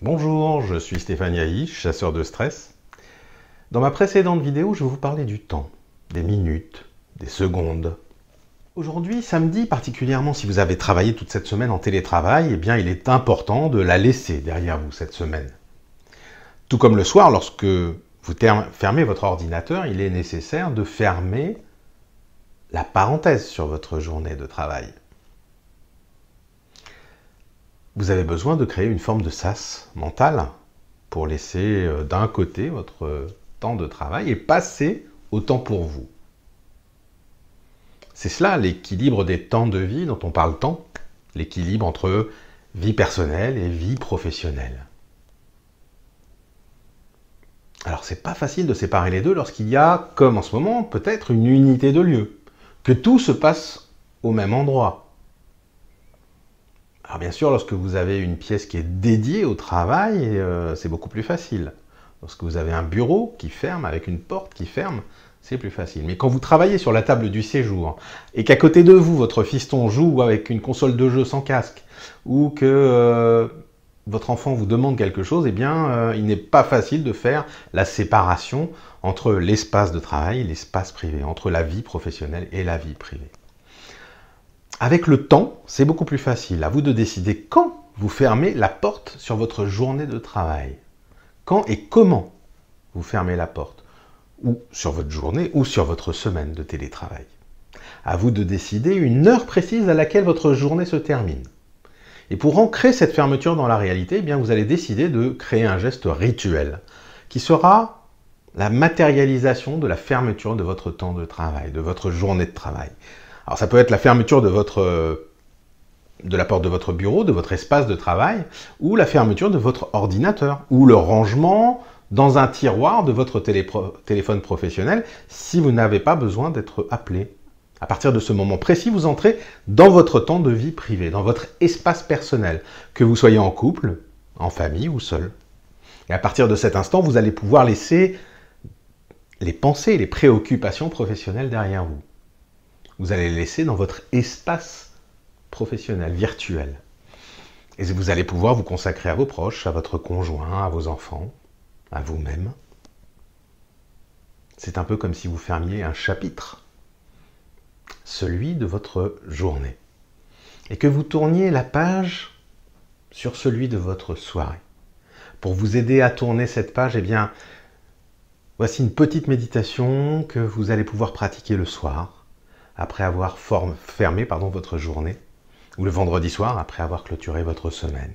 Bonjour, je suis Stéphane Yahi, chasseur de stress. Dans ma précédente vidéo, je vais vous parler du temps, des minutes, des secondes. Aujourd'hui, samedi, particulièrement si vous avez travaillé toute cette semaine en télétravail, eh bien, il est important de la laisser derrière vous cette semaine. Tout comme le soir, lorsque vous fermez votre ordinateur, il est nécessaire de fermer la parenthèse sur votre journée de travail. Vous avez besoin de créer une forme de sas mental pour laisser d'un côté votre temps de travail et passer au temps pour vous. C'est cela l'équilibre des temps de vie dont on parle tant, l'équilibre entre vie personnelle et vie professionnelle. Alors c'est pas facile de séparer les deux lorsqu'il y a, comme en ce moment, peut-être une unité de lieu, que tout se passe au même endroit. Alors bien sûr, lorsque vous avez une pièce qui est dédiée au travail, c'est beaucoup plus facile. Lorsque vous avez un bureau qui ferme, avec une porte qui ferme, c'est plus facile. Mais quand vous travaillez sur la table du séjour, et qu'à côté de vous, votre fiston joue avec une console de jeu sans casque, ou que votre enfant vous demande quelque chose, eh bien, il n'est pas facile de faire la séparation entre l'espace de travail et l'espace privé, entre la vie professionnelle et la vie privée. Avec le temps, c'est beaucoup plus facile. À vous de décider quand vous fermez la porte sur votre journée de travail. Quand et comment vous fermez la porte. Ou sur votre journée ou sur votre semaine de télétravail. À vous de décider une heure précise à laquelle votre journée se termine. Et pour ancrer cette fermeture dans la réalité, eh bien, vous allez décider de créer un geste rituel qui sera la matérialisation de la fermeture de votre temps de travail, de votre journée de travail. Alors ça peut être la fermeture de la porte de votre bureau, de votre espace de travail, ou la fermeture de votre ordinateur, ou le rangement dans un tiroir de votre téléphone professionnel si vous n'avez pas besoin d'être appelé. À partir de ce moment précis, vous entrez dans votre temps de vie privée, dans votre espace personnel, que vous soyez en couple, en famille ou seul. Et à partir de cet instant, vous allez pouvoir laisser les pensées, les préoccupations professionnelles derrière vous. Vous allez les laisser dans votre espace professionnel, virtuel. Et vous allez pouvoir vous consacrer à vos proches, à votre conjoint, à vos enfants, à vous-même. C'est un peu comme si vous fermiez un chapitre, celui de votre journée, et que vous tourniez la page sur celui de votre soirée. Pour vous aider à tourner cette page, eh bien, voici une petite méditation que vous allez pouvoir pratiquer le soir, après avoir fermé votre journée, ou le vendredi soir, après avoir clôturé votre semaine.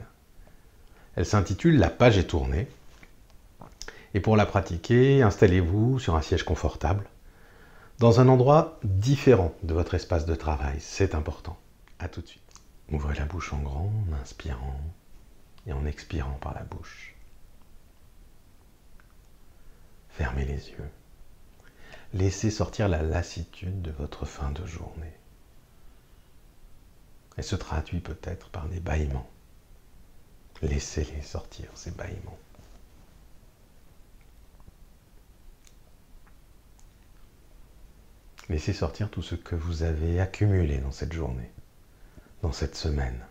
Elle s'intitule « La page est tournée ». Et pour la pratiquer, installez-vous sur un siège confortable, dans un endroit différent de votre espace de travail. C'est important. À tout de suite. Ouvrez la bouche en grand en inspirant et en expirant par la bouche. Fermez les yeux. Laissez sortir la lassitude de votre fin de journée. Elle se traduit peut-être par des bâillements. Laissez-les sortir, ces bâillements. Laissez sortir tout ce que vous avez accumulé dans cette journée, dans cette semaine.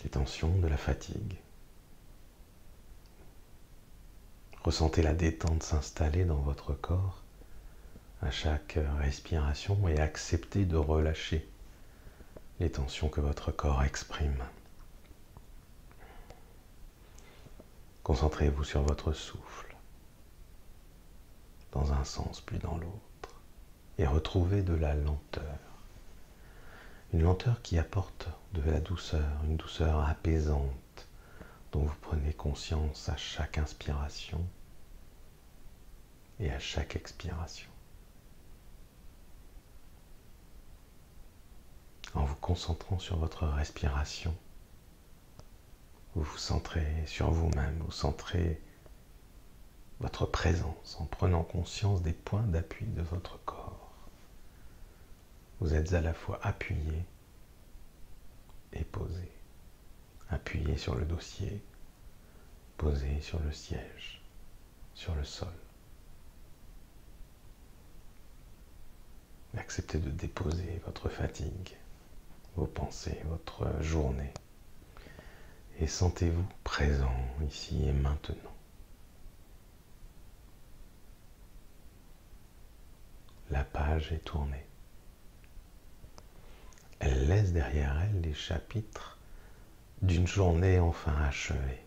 Les tensions de la fatigue. Ressentez la détente s'installer dans votre corps à chaque respiration et acceptez de relâcher les tensions que votre corps exprime. Concentrez-vous sur votre souffle, dans un sens puis dans l'autre, et retrouvez de la lenteur. Une lenteur qui apporte de la douceur, une douceur apaisante, dont vous prenez conscience à chaque inspiration et à chaque expiration. En vous concentrant sur votre respiration, vous vous centrez sur vous-même, vous centrez votre présence en prenant conscience des points d'appui de votre corps. Vous êtes à la fois appuyé et posé. Appuyé sur le dossier, posé sur le siège, sur le sol. Acceptez de déposer votre fatigue, vos pensées, votre journée et sentez-vous présent ici et maintenant. La page est tournée. Elle laisse derrière elle les chapitres d'une journée enfin achevée.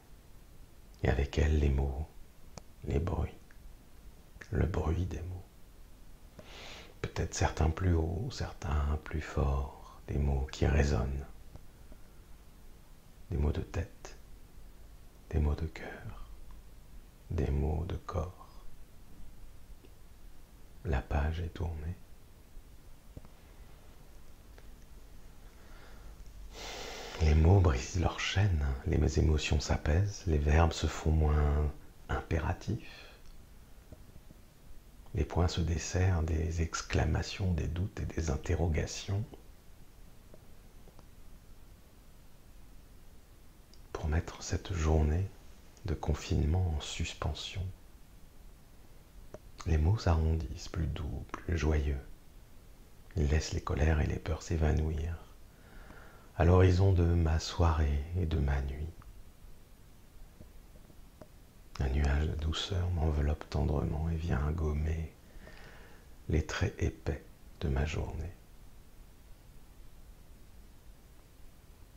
Et avec elle les mots, les bruits, le bruit des mots. Peut-être certains plus hauts, certains plus forts, des mots qui résonnent. Des mots de tête, des mots de cœur, des mots de corps. La page est tournée. Les mots brisent leur chaîne, les émotions s'apaisent, les verbes se font moins impératifs. Les points se desserrent, des exclamations, des doutes et des interrogations. Pour mettre cette journée de confinement en suspension. Les mots s'arrondissent, plus doux, plus joyeux. Ils laissent les colères et les peurs s'évanouir à l'horizon de ma soirée et de ma nuit. Un nuage de douceur m'enveloppe tendrement et vient gommer les traits épais de ma journée.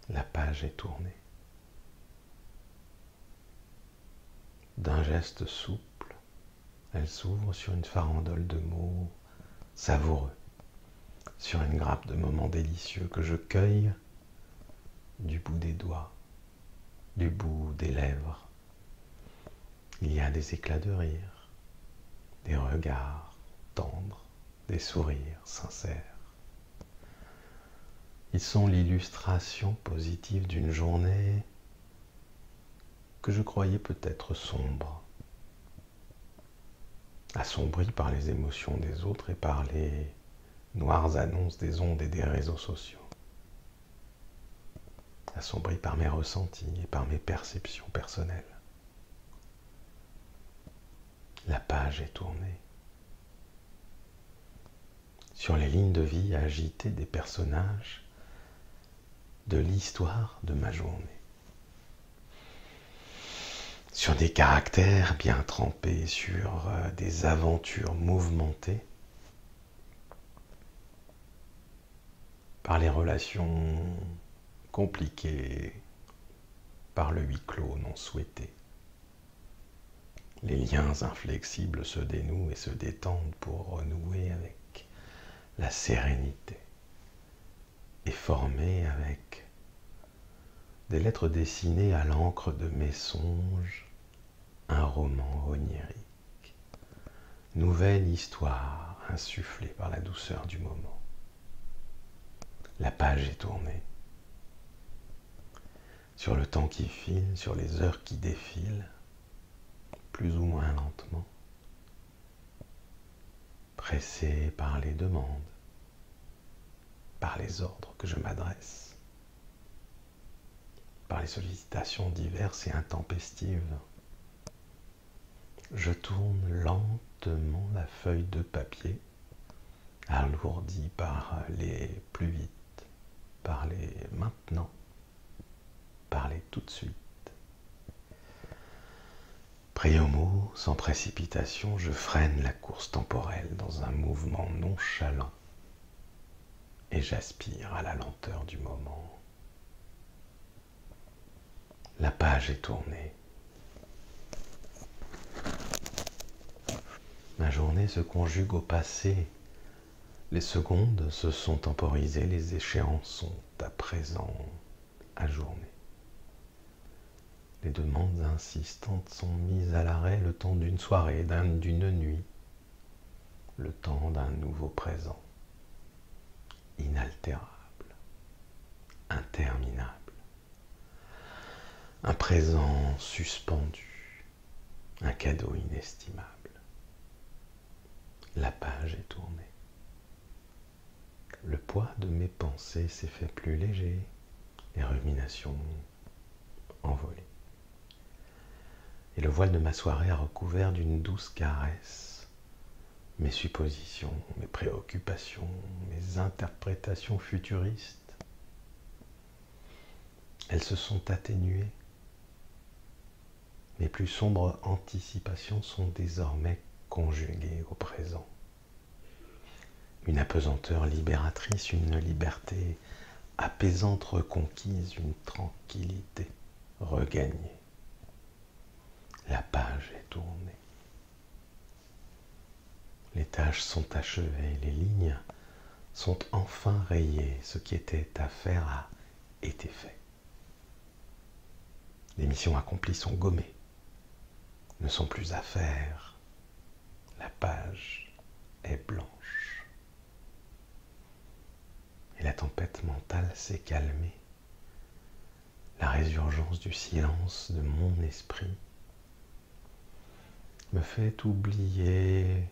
La page est tournée. D'un geste souple, elle s'ouvre sur une farandole de mots savoureux, sur une grappe de moments délicieux que je cueille du bout des doigts, du bout des lèvres. Il y a des éclats de rire, des regards tendres, des sourires sincères. Ils sont l'illustration positive d'une journée que je croyais peut-être sombre, assombrie par les émotions des autres et par les noires annonces des ondes et des réseaux sociaux, assombrie par mes ressentis et par mes perceptions personnelles. La page est tournée. Sur les lignes de vie agitées des personnages de l'histoire de ma journée. Sur des caractères bien trempés, sur des aventures mouvementées, par les relations compliquées, par le huis clos non souhaité. Les liens inflexibles se dénouent et se détendent pour renouer avec la sérénité et former avec des lettres dessinées à l'encre de mes songes un roman onirique, nouvelle histoire insufflée par la douceur du moment. La page est tournée. Sur le temps qui file, sur les heures qui défilent, plus ou moins lentement, pressé par les demandes, par les ordres que je m'adresse, par les sollicitations diverses et intempestives. Je tourne lentement la feuille de papier, alourdie par les plus vite, par les maintenant, par les tout de suite. Pris au mot, sans précipitation, je freine la course temporelle dans un mouvement nonchalant et j'aspire à la lenteur du moment. La page est tournée. Ma journée se conjugue au passé. Les secondes se sont temporisées, les échéances sont à présent ajournées. Les demandes insistantes sont mises à l'arrêt le temps d'une soirée, d'une nuit, le temps d'un nouveau présent, inaltérable, interminable. Un présent suspendu, un cadeau inestimable. La page est tournée. Le poids de mes pensées s'est fait plus léger, les ruminations envolées. Et le voile de ma soirée a recouvert d'une douce caresse mes suppositions, mes préoccupations, mes interprétations futuristes. Elles se sont atténuées Mes plus sombres anticipations sont désormais conjuguées au présent. Une apesanteur libératrice, une liberté apaisante reconquise, une tranquillité regagnée. La page est tournée. Les tâches sont achevées, les lignes sont enfin rayées. Ce qui était à faire a été fait. Les missions accomplies sont gommées, ne sont plus à faire. La page est blanche. Et la tempête mentale s'est calmée. La résurgence du silence de mon esprit me fait oublier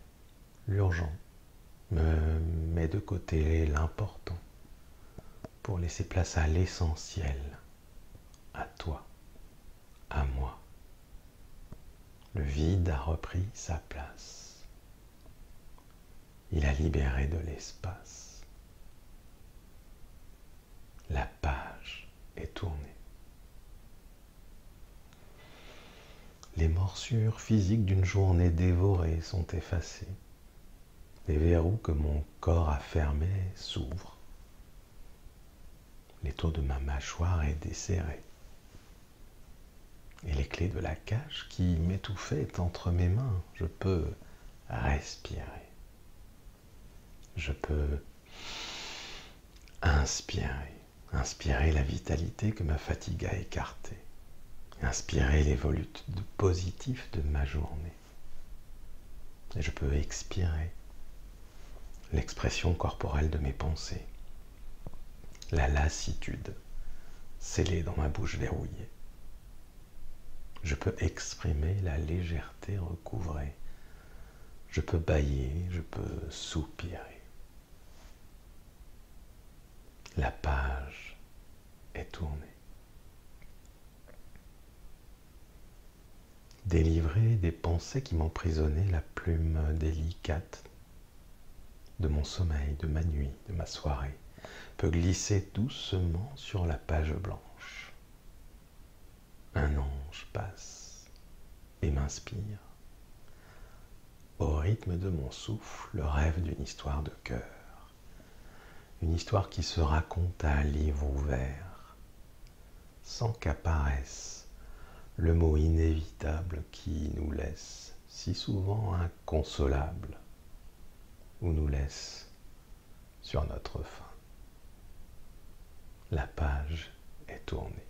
l'urgent, me met de côté l'important pour laisser place à l'essentiel, à toi, à moi. Le vide a repris sa place. Il a libéré de l'espace. La page est tournée. Les morsures physiques d'une journée dévorée sont effacées. Les verrous que mon corps a fermés s'ouvrent. L'étau de ma mâchoire est desserré. Et les clés de la cage qui m'étouffait est entre mes mains. Je peux respirer. Je peux inspirer. Inspirer la vitalité que ma fatigue a écartée. Inspirer les volutes positifs de ma journée. Et je peux expirer l'expression corporelle de mes pensées. La lassitude scellée dans ma bouche verrouillée. Je peux exprimer la légèreté recouvrée. Je peux bâiller, je peux soupirer. La page est tournée. Délivré des pensées qui m'emprisonnaient, la plume délicate de mon sommeil, de ma nuit, de ma soirée, peut glisser doucement sur la page blanche. Un ange passe et m'inspire. Au rythme de mon souffle, le rêve d'une histoire de cœur. Une histoire qui se raconte à livre ouvert, sans qu'apparaisse le mot inévitable qui nous laisse si souvent inconsolables ou nous laisse sur notre faim. La page est tournée.